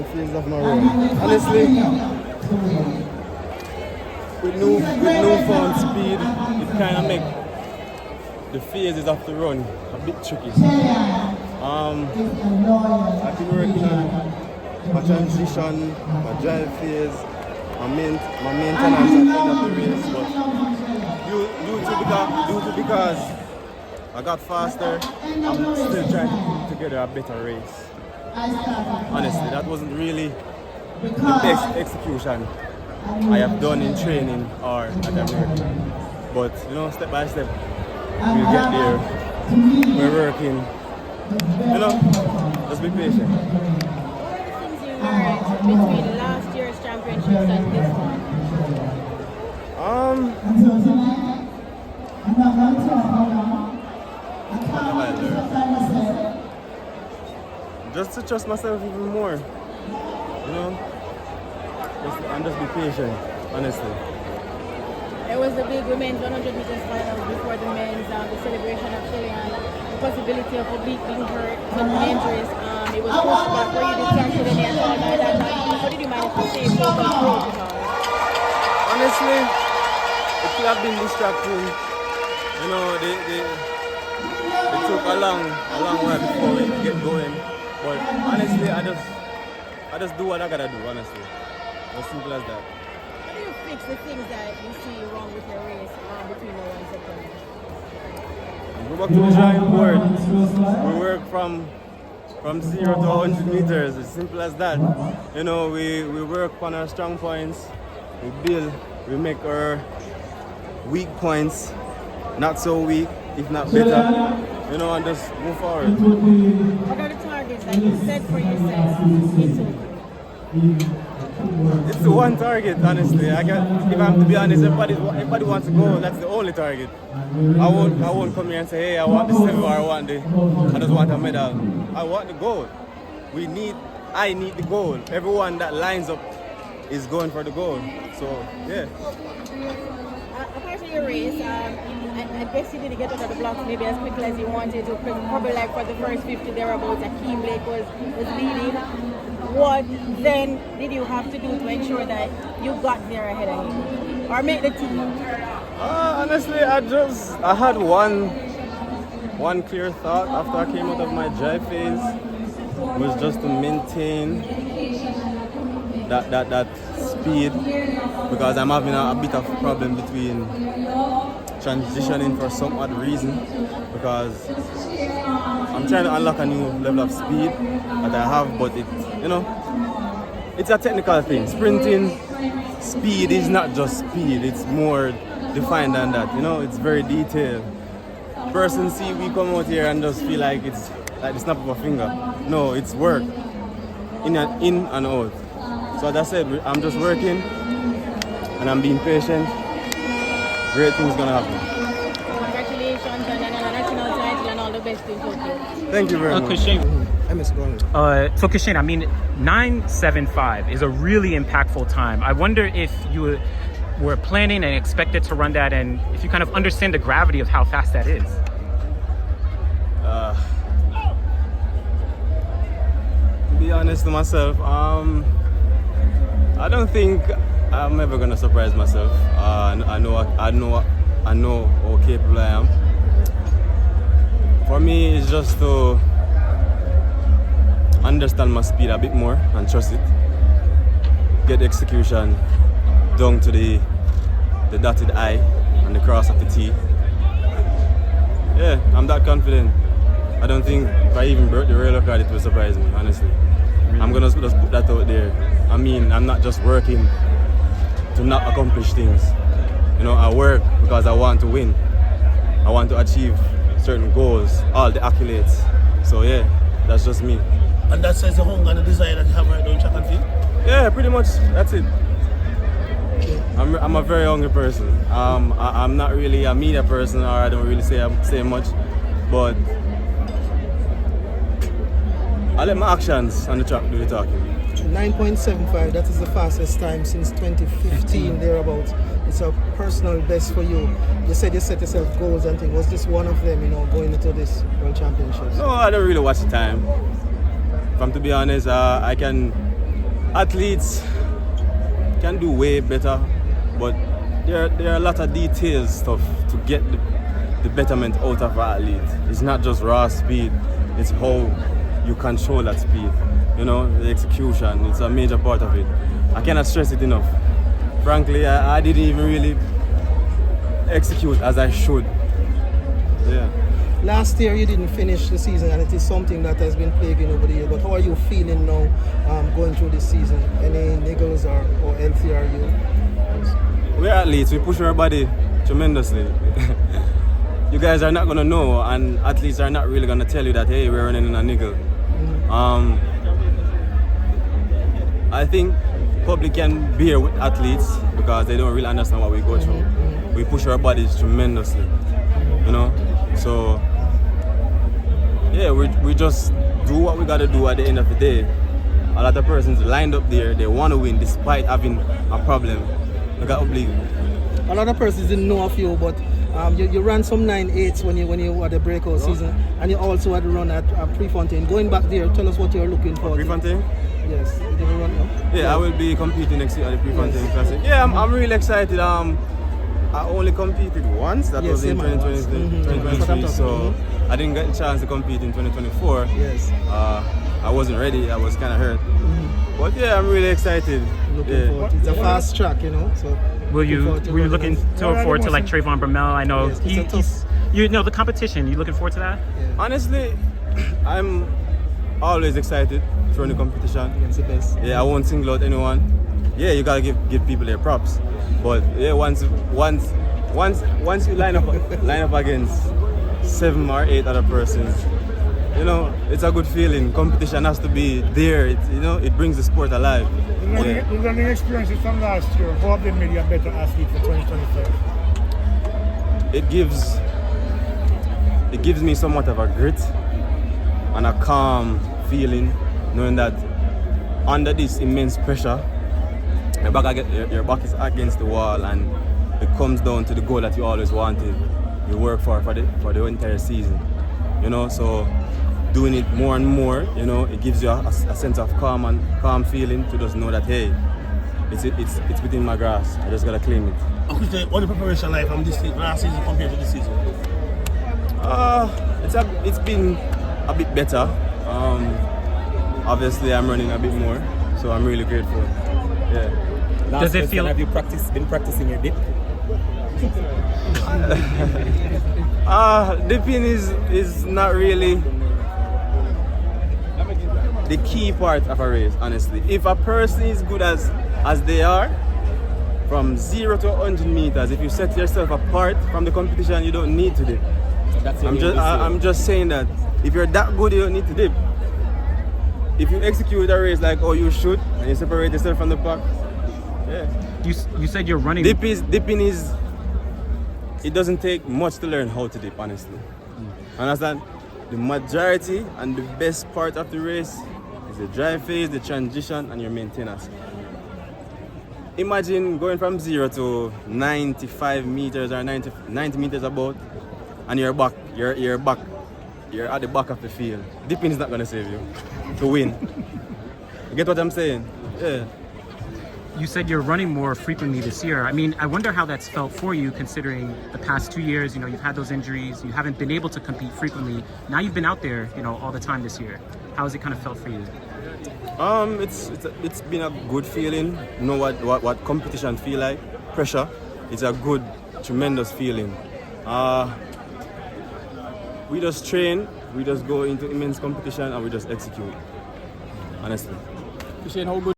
phases of my run. Honestly, with newfound speed, it kind of make the phases of the run a bit tricky. I've been working on my transition, my drive phase, my maintenance at the end of the race, but due to because I got faster, I'm still trying to put together a better race. Honestly, that wasn't really the best execution I have done in training or at America. But you know, step by step, we'll get there. We're working. You know, just be patient. What are the things you learned between last year's championships and this one? What have I learned? Just to trust myself even more. You know? And just be patient, honestly. There was the big women's 100 meters final before the men's, the celebration of Shelly-Ann, the possibility of a beat being hurt, some injuries. It was pushed back where you distracted any and all that. How did you manage to stay focused through it all? Honestly, it could have been distracting. You know, they took a long while before we get going. But honestly, I just do what I gotta do, honestly. As simple as that. How do you fix the things that you see wrong with your race between now and September? We go back to the drawing board. We work from 0 to 100 meters, as simple as that. You know, we work on our strong points, we build, we make our weak points not so weak, if not better, you know, and just move forward. What are the targets that you set for yourself in Tokyo? It's the one target, honestly. If I'm to be honest, everybody wants to go. That's the only target. I won't come here and say, hey, I want the silver, I just want a medal. I want the gold. I need the gold. Everyone that lines up is going for the gold. So yeah. Apart from your race, I guess you didn't get out of the blocks maybe as quickly as you wanted to. Probably like for the first 50 thereabouts, Akeem Blake was leading. What then did you have to do to ensure that you got there ahead of him or make the team? Honestly, I had one clear thought after I came out of my drive phase was just to maintain that speed, because I'm having a bit of a problem between transitioning for some odd reason, because I'm trying to unlock a new level of speed that I have, but it's a technical thing. Sprinting speed is not just speed, it's more defined than that, you know, it's very detailed. Person see we come out here and just feel like it's like the snap of a finger. No, it's work, in and out. So as I said, I'm just working and I'm being patient. Great things gonna happen. Congratulations on the national title and all the best in Tokyo. Thank you very much. Kishane. So Kishane, I mean, 9:75 is a really impactful time. I wonder if you were planning and expected to run that, and if you kind of understand the gravity of how fast that is. To be honest to myself, I don't think I'm ever gonna surprise myself. I know how capable I am. For me, it's just to understand my speed a bit more and trust it. Get the execution down to the dotted I and the cross of the T. Yeah, I'm that confident. I don't think if I even broke the rail card, it will surprise me, honestly. Really? I'm gonna just put that out there. I mean, I'm not just working to not accomplish things. You know, I work because I want to win. I want to achieve certain goals, all the accolades. So yeah, that's just me. And that says the hunger and the desire that you have right now in track and field? Yeah, pretty much, that's it. I'm a very hungry person. I'm not really a media person, or I don't really say much, but I let my actions on the track do the talking. 9.75, that is the fastest time since 2015, thereabouts. It's a personal best for you. You said you set yourself goals and things. Was this one of them, going into this World Championships? No, I don't really watch the time. If I'm to be honest, I can Athletes can do way better, but there are a lot of details stuff to get the betterment out of an athlete. It's not just raw speed, it's how you control that speed. You know, the execution, it's a major part of it. I cannot stress it enough. Frankly, I didn't even really execute as I should. Yeah. Last year you didn't finish the season, and it is something that has been plaguing over the year. But how are you feeling now going through this season? Any niggles or healthy are you? We're athletes, we push our body tremendously. You guys are not going to know, and athletes are not really going to tell you that, hey, we're running in a niggle. I think public can bear with athletes because they don't really understand what we go through. We push our bodies tremendously, you know. So yeah, we just do what we gotta do at the end of the day. A lot of persons lined up there, they want to win despite having a problem. Look at Oblique. A lot of persons didn't know of you, but you ran some 9.8s when you had the breakout season, and you also had a run at Prefontaine. Going back there, tell us what you're looking for. Prefontaine? Yes. You did a run now? Yeah, I will be competing next year at the Prefontaine Classic. Yeah, I'm really excited. I only competed once, that was in 2023, so I didn't get a chance to compete in 2024. Yes. I wasn't ready, I was kind of hurt. But yeah, I'm really excited. Looking forward. It's a fast track, you know. So were you looking forward to like Trayvon Bromell? I know yes, you know the competition. You looking forward to that? Yeah. Honestly, I'm always excited for the competition. Against the best. Yeah, I won't single out anyone. Yeah, you gotta give people their props. But yeah, once you line up against 7 or 8 other persons, you know, it's a good feeling. Competition has to be there. It brings the sport alive. The learning experiences from last year, how have they made you a better athlete for 2025? It gives me somewhat of a grit and a calm feeling, knowing that under this immense pressure, your back is against the wall, and it comes down to the goal that you always wanted. You work for the entire season, you know. So doing it more and more, you know, it gives you a sense of calm feeling to just know that, hey, it's within my grasp. I just gotta claim it. What the preparation like from this last season compared to this season? It's been a bit better. Obviously, I'm running a bit more, so I'm really grateful. Yeah. Does it feel? Have you been practicing your dip? Dipping is not really the key part of a race, honestly. If a person is good as they are, from 0 to 100 meters, if you set yourself apart from the competition, you don't need to dip. So I'm just saying that if you're that good, you don't need to dip. If you execute a race like you should, and you separate yourself from the pack, yeah. You said you're running. Dipping is. It doesn't take much to learn how to dip, honestly. Understand? The majority and the best part of the race is the drive phase, the transition, and your maintenance. Imagine going from 0 to 95 meters or 90 meters about, and you're at the back of the field. Dipping is not gonna save you to win. You get what I'm saying? Yeah. You said you're running more frequently this year. I mean, I wonder how that's felt for you, considering the past 2 years, you know, you've had those injuries, you haven't been able to compete frequently. Now you've been out there, you know, all the time this year. How has it kind of felt for you? It's been a good feeling. You know what competition feel like? Pressure. It's a good, tremendous feeling. We just train, we just go into immense competition, and we just execute. Honestly. Kishane, how good